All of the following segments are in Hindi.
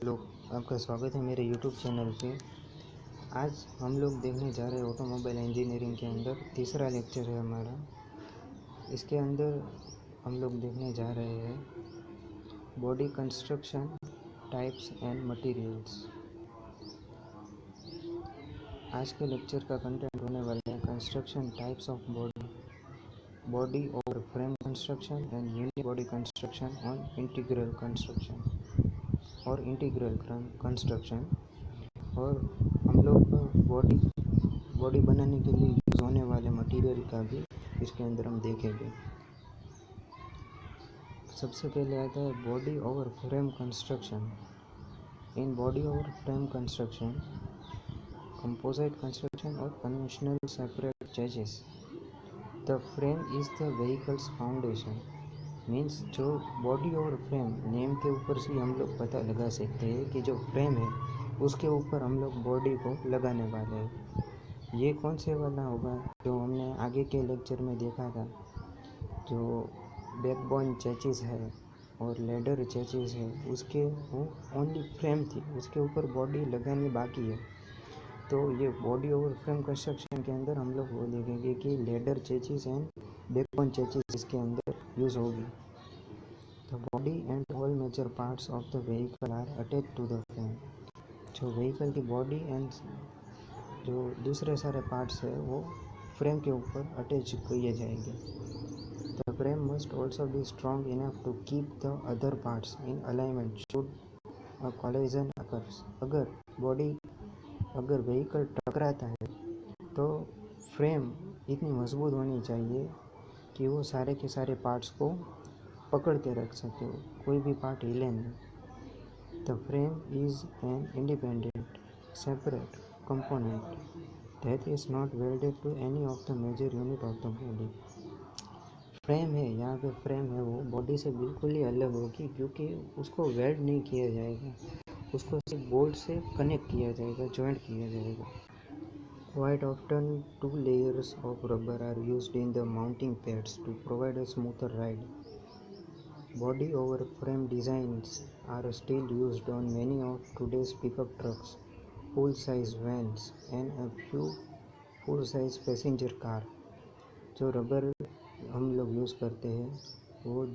हेलो, आपका स्वागत है मेरे यूट्यूब चैनल पे। आज हम लोग देखने जा रहे हैं ऑटोमोबाइल इंजीनियरिंग के अंदर तीसरा लेक्चर है हमारा। इसके अंदर हम लोग देखने जा रहे हैं body construction types and materials. आज के लेक्चर का कंटेंट होने वाला है कंस्ट्रक्शन टाइप्स ऑफ बॉडी और frame construction and unit body construction on integral construction और इंटीग्रल कंस्ट्रक्शन। और हम लोग बॉडी बनाने के लिए यूज़ होने वाले मटेरियल का भी इसके अंदर हम देखेंगे। सबसे पहले आता है body over frame construction. In body over frame construction, composite construction और conventional separate chassis, the frame is the vehicle's foundation. Means जो बॉडी और फ्रेम नेम के ऊपर से हम लोग पता लगा सकते हैं कि जो फ्रेम है उसके ऊपर हम लोग बॉडी को लगाने वाले हैं। ये कौन से वाला होगा जो हमने आगे के लेक्चर में देखा था, जो बैकबोन चेसिस है और लेडर चेसिस है, उसके वो ओनली फ्रेम थी, उसके ऊपर बॉडी लगानी बाकी है। तो ये बॉडी और फ्रेम कंस्ट्रक्शन के अंदर हम लोग वो देखेंगे कि ladder chassis and backbone chassis इसके अंदर यूज़ होगी। The body and all major parts of the vehicle are attach to the frame. जो व्हीकल की बॉडी एंड जो दूसरे सारे पार्ट्स है वो फ्रेम के ऊपर अटैच किए जाएंगे। The frame must also be strong enough to keep the other parts in alignment should a collision occurs. अगर व्हीकल टकराता है तो फ्रेम इतनी मजबूत होनी चाहिए कि वो सारे के सारे पार्ट्स को पकड़ के रख सके, हो कोई भी पार्ट हिले नहीं। The frame is an independent separate component that is not welded to any of the major unit of the body. Frame है, यहाँ पे फ्रेम है वो बॉडी से बिल्कुल ही अलग होगी, क्योंकि उसको वेल्ड नहीं किया जाएगा, उसको सिर्फ बोल्ट से कनेक्ट किया जाएगा, जॉइंट किया जाएगा। Quite often, 2 layers of rubber are used in the mounting pads to provide a smoother ride. Body over frame designs are still used on many of today's pickup trucks, full-size vans, and a few full-size passenger car. जो रबर हम लोग यूज़ करते हैं वो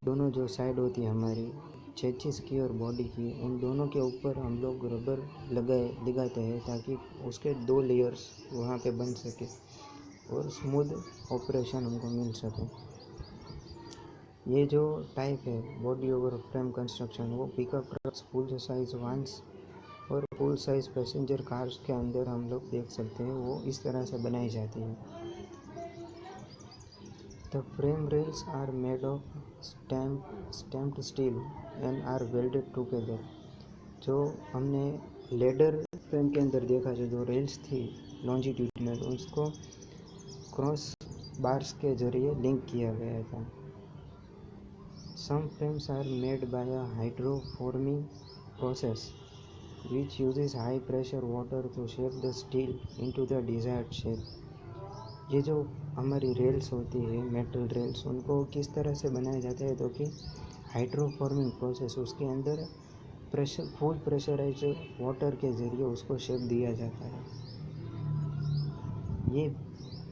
दोनों जो साइड होती है हमारी चेसिस की और बॉडी की, उन दोनों के ऊपर हम लोग रबर लगाते हैं ताकि उसके 2 लेयर्स वहाँ पे बन सके और स्मूथ ऑपरेशन हमको मिल सके। ये जो टाइप है बॉडी ओवर फ्रेम कंस्ट्रक्शन वो pickup trucks, full size vans और फुल साइज पैसेंजर कार्स के अंदर हम लोग देख सकते हैं, वो इस तरह से बनाई जाती है। The frame rails are made of stamped steel and are welded together. जो हमने लेडर फ्रेम के अंदर देखा, जो रेल्स थी लॉन्जिट्यूडिनल, उसको क्रॉस बार्स के जरिए लिंक किया गया था। Some frames are made by a hydroforming process which uses high pressure water to shape the steel into the desired shape. ये जो हमारी रेल्स होती है, मेटल रेल्स, उनको किस तरह से बनाया जाता है, तो कि हाइड्रोफॉर्मिंग प्रोसेस, उसके अंदर फुल प्रेशराइज वाटर के ज़रिए उसको शेप दिया जाता है। ये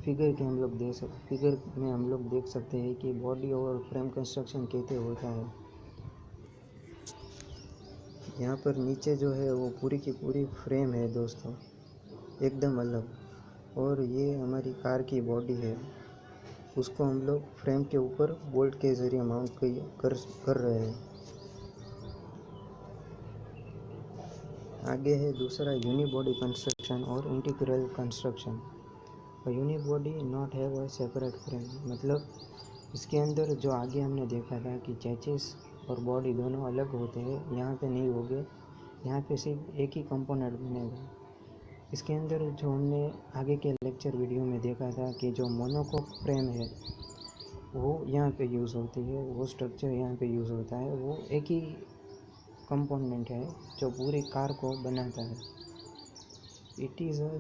फिगर में हम लोग देख सकते हैं कि बॉडी और फ्रेम कंस्ट्रक्शन कैसे होता है। यहाँ पर नीचे जो है वो पूरी की पूरी फ्रेम है दोस्तों, एकदम अलग। और ये हमारी कार की बॉडी है, उसको हम लोग फ्रेम के ऊपर बोल्ट के ज़रिए माउंट कर रहे हैं। आगे है दूसरा यूनिबॉडी कंस्ट्रक्शन और integral construction. Unibody not have a separate frame, मतलब इसके अंदर जो आगे हमने देखा था कि चेसिस और बॉडी दोनों अलग होते हैं, यहाँ पे नहीं होंगे, यहाँ पे सिर्फ एक ही कंपोनेंट बनेगा। इसके अंदर जो हमने आगे के लेक्चर वीडियो में देखा था कि जो मोनोकोक फ्रेम है वो यहाँ पे यूज़ होती है, वो स्ट्रक्चर यहाँ पे यूज़ होता है, वो एक ही कंपोनेंट है जो पूरी कार को बनाता है। It is a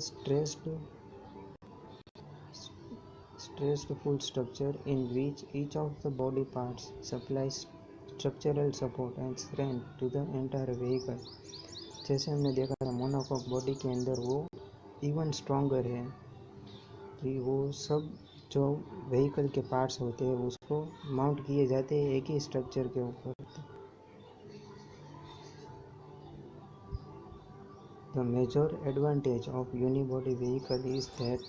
stressed full structure in which each of the body parts supplies structural support and strength to the entire vehicle. जैसे हमने देखा था मोनोकॉक बॉडी के अंदर वो इवन स्ट्रॉन्गर है कि वो सब जो व्हीकल के पार्ट्स होते हैं उसको माउंट किए जाते हैं एक ही स्ट्रक्चर के ऊपर. The major advantage of unibody vehicle is that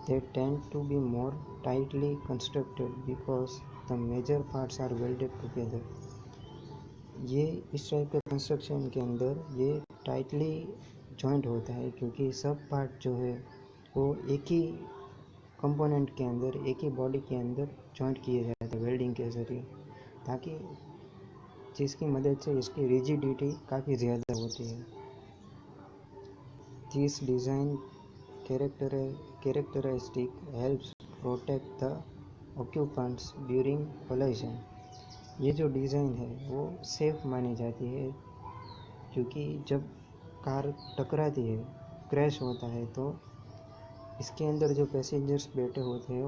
they tend to be more tightly constructed because the major parts are welded together. ये इस टाइप के कंस्ट्रक्शन के अंदर ये टाइटली जॉइंट होता है क्योंकि सब पार्ट जो है वो एक ही कंपोनेंट के अंदर एक ही बॉडी के अंदर जॉइंट किए जाते हैं वेल्डिंग के ज़रिए, ताकि जिसकी मदद से इसकी रिजिडिटी काफ़ी ज़्यादा होती है. This design characteristic helps protect the occupants during collision. ये जो डिज़ाइन है वो सेफ मानी जाती है क्योंकि जब कार टकराती है, क्रैश होता है, तो इसके अंदर जो पैसेंजर्स बैठे होते हैं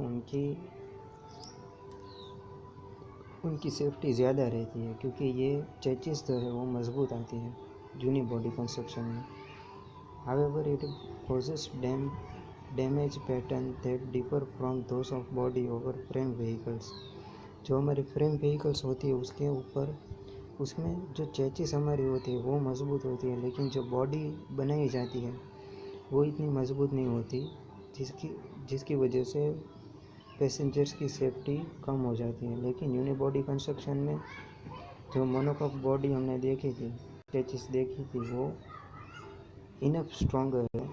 उनकी सेफ्टी ज़्यादा रहती है क्योंकि ये चेचिस जो है वो मजबूत आती है यूनिबॉडी कंस्ट्रक्शन में. However, it causes damage pattern that differ from those of body over frame vehicles. जो हमारी फ्रेम व्हीकल्स होती है उसके ऊपर उसमें जो चेचिस हमारी होती है वो मजबूत होती है, लेकिन जो बॉडी बनाई जाती है वो इतनी मजबूत नहीं होती जिसकी वजह से पैसेंजर्स की सेफ्टी कम हो जाती है. लेकिन यूनिबॉडी कंस्ट्रक्शन में जो मोनोकॉक बॉडी हमने देखी थी, चेचिस देखी थी, वो इनफ स्ट्रॉन्गर है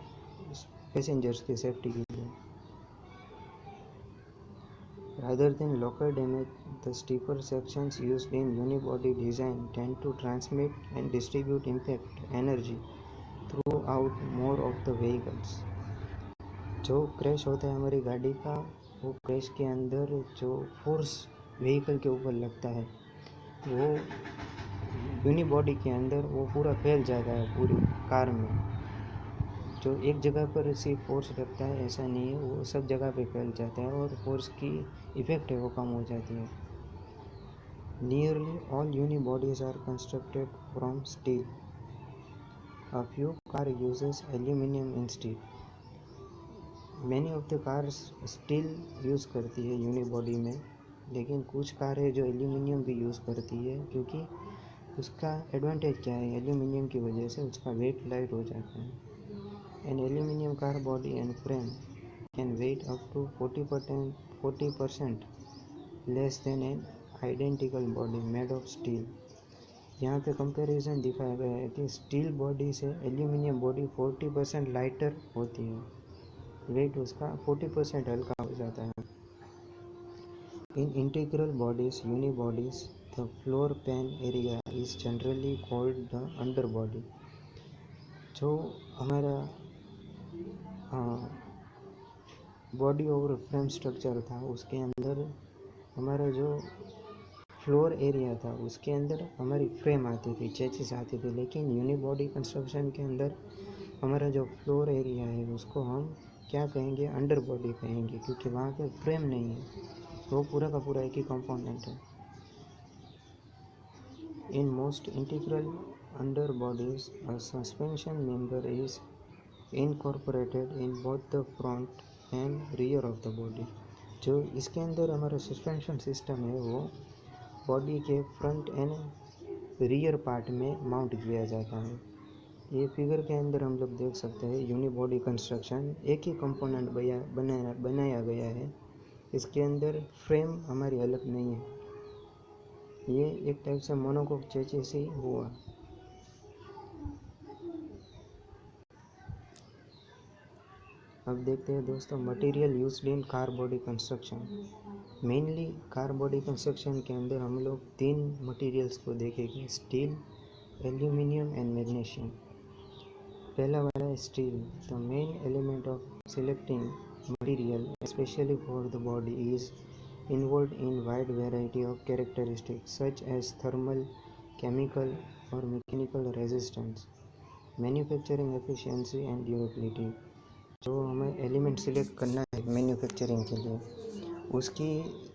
पैसेंजर्स की सेफ्टी के लिए. Rather than local damage, the stiffer sections used in unibody design tend to transmit and distribute impact energy throughout more of the vehicles. जो क्रैश होता है हमारी गाड़ी का, वो क्रैश के अंदर जो फोर्स व्हीकल के ऊपर लगता है वो यूनिबॉडी के अंदर वो पूरा फैल जाता है पूरी कार में. जो एक जगह पर सिर्फ फोर्स लगता है ऐसा नहीं है, वो सब जगह पे फैल जाता है और फोर्स की इफ़ेक्ट है वो कम हो जाती है. Nearly all unibodies are constructed from steel. A few car uses aluminium instead. Many of the cars steel use करती है यूनिबॉडी में, लेकिन कुछ कार है जो एल्यूमिनियम भी यूज़ करती है क्योंकि उसका एडवांटेज क्या है, एल्यूमिनियम की वजह से उसका वेट लाइट हो जाता है. An aluminum car body and frame can weigh up to 40% less than an identical body made of steel. यहाँ पे कंपैरिजन दिखाया गया है कि स्टील बॉडी से एल्यूमिनियम बॉडी 40% लाइटर होती है, वेट उसका 40% हल्का हो जाता है. In integral bodies unibodies the floor pan area is generally called the under body. जो हमारा बॉडी ओवर फ्रेम स्ट्रक्चर था उसके अंदर हमारा जो फ्लोर एरिया था उसके अंदर हमारी फ्रेम आती थी, चेचिस आती थी. लेकिन यूनिबॉडी कंस्ट्रक्शन के अंदर हमारा जो फ्लोर एरिया है उसको हम क्या कहेंगे, अंडर बॉडी कहेंगे, क्योंकि वहाँ पे फ्रेम नहीं है, वो पूरा का पूरा एक ही कंपोनेंट है. In most integral under bodies a suspension member is incorporated in both the front end rear of the body. जो इसके अंदर हमारा सस्पेंशन सिस्टम है वो बॉडी के फ्रंट एंड रियर पार्ट में माउंट किया जाता है. ये फिगर के अंदर हम लोग देख सकते हैं यूनिबॉडी कंस्ट्रक्शन एक ही कंपोनेंट बनाया गया है, इसके अंदर फ्रेम हमारी अलग नहीं है. ये एक टाइप से मोनोकॉक चेसिस ही हुआ. अब देखते हैं दोस्तों material used in car body construction. Mainly car body construction के अंदर हम लोग 3 मटेरियल्स को देखेंगे, स्टील, एल्यूमिनियम एंड मैग्नीशियम. पहला वाला है steel. The main element of selecting material specially for the body is involved in wide variety of characteristics such as thermal, chemical or mechanical resistance, manufacturing efficiency and durability. जो हमें एलिमेंट सिलेक्ट करना है मैन्युफैक्चरिंग के लिए उसकी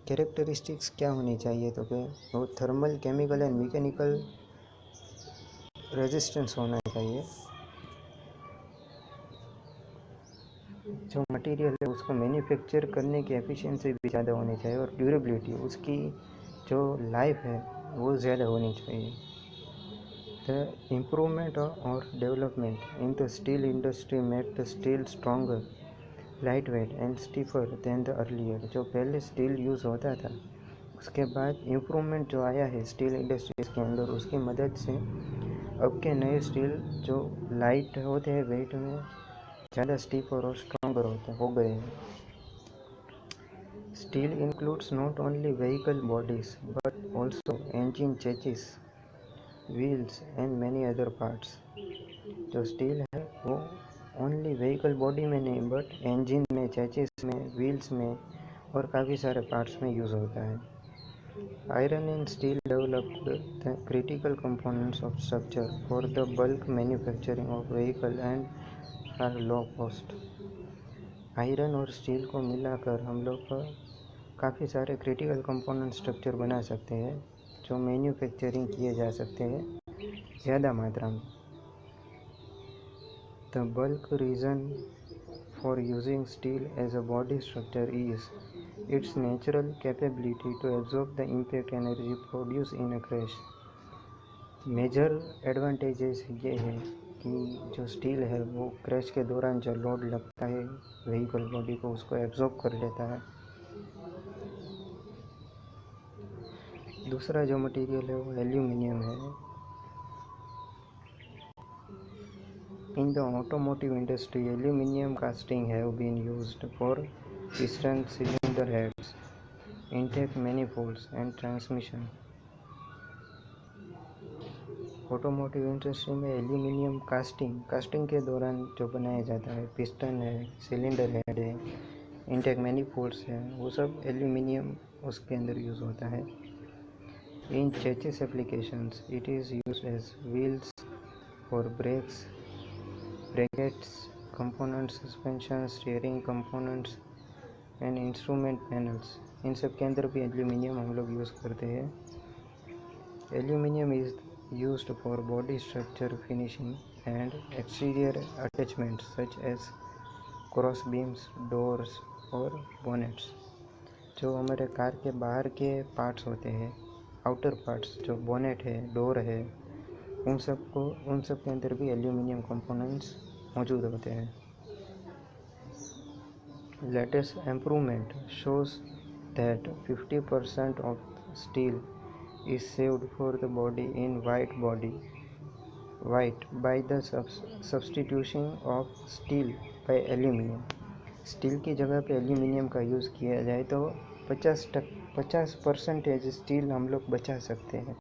कैरेक्टरिस्टिक्स क्या होनी चाहिए, तो कि वो thermal, chemical and mechanical resistance होना चाहिए। जो मटेरियल है उसको मैन्युफैक्चर करने की एफिशिएंसी भी ज़्यादा होनी चाहिए, और ड्यूरेबिलिटी, उसकी जो लाइफ है वो ज़्यादा होनी चाहिए। द इम्प्रूवमेंट और development in the steel industry made the steel stronger, lightweight and stiffer than the earlier. जो पहले स्टील यूज़ होता था, उसके बाद इम्प्रूवमेंट जो आया है स्टील इंडस्ट्रीज़ के अंदर, उसकी मदद से अब के नए स्टील जो लाइट होते हैं, वेट में ज़्यादा स्टीफर और स्ट्रॉन्गर हो गए हैं। Steel includes not only vehicle bodies but also engine chassis, wheels and many other parts. जो स्टील है वो ओनली व्हीकल बॉडी में नहीं, बट इंजन में, चेसिस में, व्हील्स में और काफ़ी सारे पार्ट्स में यूज़ होता है। Iron and steel developed the critical components of structure for the bulk manufacturing of vehicle and are low cost. Iron और स्टील को मिलाकर हम लोग काफ़ी सारे क्रिटिकल कंपोनेंट स्ट्रक्चर बना सकते हैं, जो मैन्युफैक्चरिंग किए जा सकते हैं ज़्यादा मात्रा में। The bulk reason for using steel as a body structure is its natural capability to absorb the impact energy produce in a crash. Major advantages ये है कि जो स्टील है वो क्रैश के दौरान जो लोड लगता है व्हीकल बॉडी को, उसको एब्जॉर्ब कर लेता है। दूसरा जो मटेरियल है वो एल्यूमिनियम है। In the automotive industry, aluminium casting have been used for piston, cylinder heads, intake manifolds and transmission. Automotive industry में एल्यूमिनियम कास्टिंग के दौरान जो बनाया जाता है, पिस्टन है, सिलेंडर हेड है, इंटेक मैनिफोल्ड्स है, वो सब एल्यूमिनियम उसके अंदर यूज़ होता है। In chassis applications it is used as wheels for brakes, brackets components, suspension, steering components and instrument panels. इन सब के अंदर भी एल्यूमिनियम हम लोग यूज़ करते हैं। Aluminium is used for body structure finishing and exterior attachments such as cross beams, doors और bonnets। जो हमारे कार के बाहर के पार्ट्स होते हैं, आउटर पार्ट्स, जो बोनेट है, डोर है, उन सब के अंदर भी एल्यूमिनियम कंपोनेंट्स मौजूद होते हैं। Latest improvement shows that 50% of steel is saved for the body in white by the substitution of steel by aluminum। Steel की जगह पे एल्यूमिनियम का यूज़ किया जाए तो 50% स्टील हम लोग बचा सकते हैं।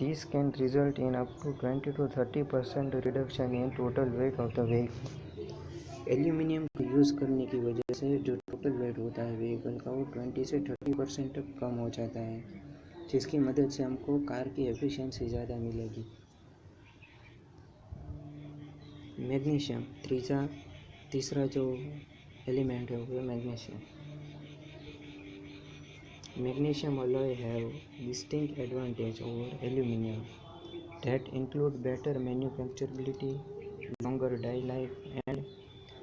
This can result in up to 20 to 30% reduction in total weight of the vehicle। Aluminium को यूज़ करने की वजह से जो टोटल वेट होता है व्हीकल का, वो 20 से 30% तक कम हो जाता है, जिसकी मदद से हमको कार की एफिशिएंसी ज़्यादा मिलेगी। मैग्नीशियम, तीसरा जो एलिमेंट है वो magnesium. Magnesium alloy have distinct advantage over aluminum that include better manufacturability, longer die life and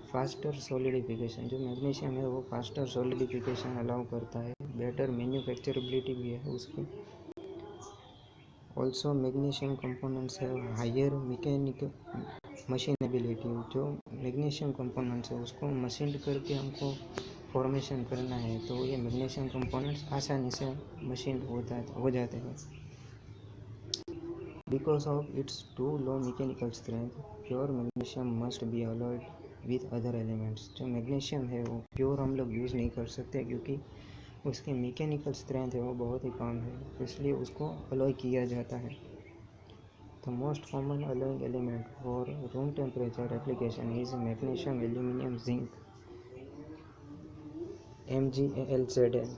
faster solidification. जो मैग्नीशियम है वो फास्टर सॉलिडिफिकेशन अलाउ करता है, बेटर मैन्युफैक्चरेबिलिटी भी है उसकी। ऑल्सो मैग्नीशियम कंपोनेंट्स है हायर मैकेनिकल मशीनेबिलिटी। जो मैग्नीशियम कंपोनेंट्स है उसको मशीन करके हमको फॉर्मेशन करना है, तो ये मैग्नीशियम कंपोनेंट्स आसानी से मशीन हो जाते हैं। Because of its too low mechanical strength, pure magnesium must be alloyed with other elements. जो मैग्नीशियम है वो प्योर हम लोग यूज़ नहीं कर सकते, क्योंकि उसकी मैकेनिकल स्ट्रेंथ है वो बहुत ही कम है, इसलिए उसको अलॉय किया जाता है। The most common alloying element for room temperature application is magnesium aluminium zinc MgAlZn।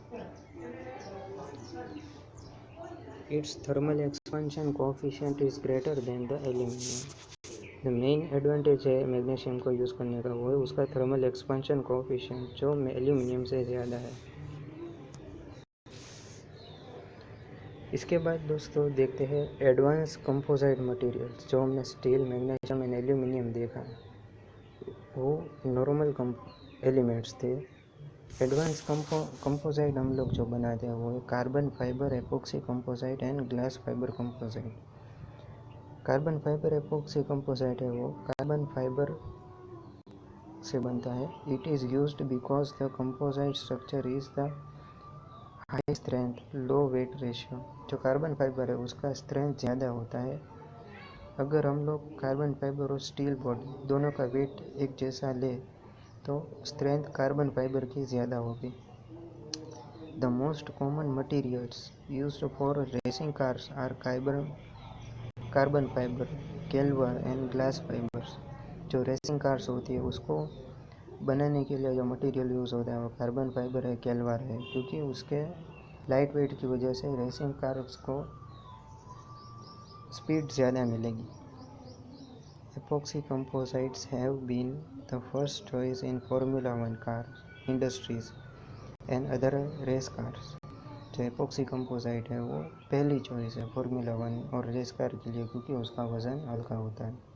Its thermal expansion coefficient is greater than the aluminum। The main advantage है मैग्नीशियम को यूज़ करने का वो है उसका थर्मल एक्सपेंशन कोएफिशिएंट, जो एल्यूमिनियम से ज़्यादा है। इसके बाद दोस्तों देखते हैं एडवांस कंपोजिट मटेरियल्स। जो हमने स्टील, मैग्नीशियम एंड एल्यूमिनियम देखा वो नॉर्मल एलिमेंट्स थे। एडवांस कंपोजिट हम लोग जो बनाते हैं वो है carbon fibre epoxy composite and glass fibre composite. Carbon fibre epoxy composite है वो कार्बन फाइबर से बनता है। It is used because the composite structure is the high strength low weight ratio. जो कार्बन फाइबर है उसका स्ट्रेंथ ज़्यादा होता है। अगर हम लोग कार्बन फाइबर और स्टील बॉडी दोनों का वेट एक जैसा ले तो स्ट्रेंथ कार्बन फाइबर की ज़्यादा होगी। The most common materials used for racing cars are carbon fibre, Kevlar and glass fibres. जो रेसिंग कार्स होती है उसको बनाने के लिए जो मटेरियल यूज़ होता है वो कार्बन फाइबर है, कैलवर है, क्योंकि उसके लाइट वेट की वजह से रेसिंग कार्स को स्पीड ज़्यादा मिलेगी। Epoxy composites have been the first choice in formula 1 car industries and other race cars. जो एपॉक्सी कंपोजिट है वो पहली चॉइस है फार्मूला 1 और रेस कार के लिए, क्योंकि उसका वज़न हल्का होता है।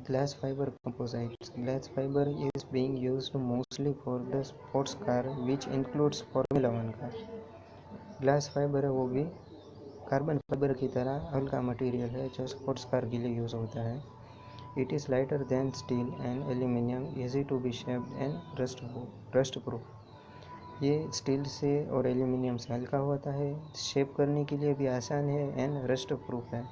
Glass fiber composites. Glass fiber is being used mostly for the sports car which includes Formula 1 car. Glass fibre है वो भी कार्बन फाइबर की तरह हल्का मटेरियल है जो स्पोर्ट्स कार के लिए यूज़ होता है। It is lighter than steel and aluminium, easy to be shaped and rust proof. ये स्टील से और एल्यूमिनियम से हल्का होता है, शेप करने के लिए भी आसान है एंड रस्ट प्रूफ है।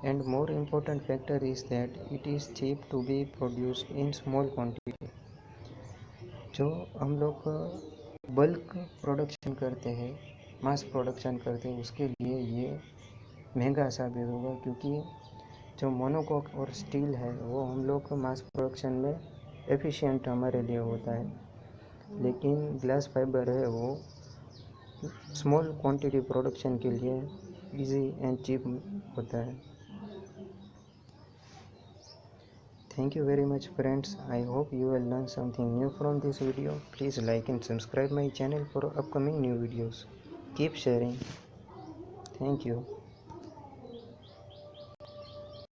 And more important factor is that it is cheap to be produced in small quantity. जो हम लोग बल्क प्रोडक्शन करते हैं, मास प्रोडक्शन करते हैं, उसके लिए ये महंगा साबित होगा, क्योंकि जो मोनोकोक और स्टील है वो हम लोग मास प्रोडक्शन में एफिशिएंट हमारे लिए होता है, लेकिन ग्लास फाइबर है वो स्मॉल क्वांटिटी प्रोडक्शन के लिए इजी एंड चीप होता है। Thank you very much friends. I hope you will learn something new from this video. Please like and subscribe my channel for upcoming new videos. Keep sharing. Thank you.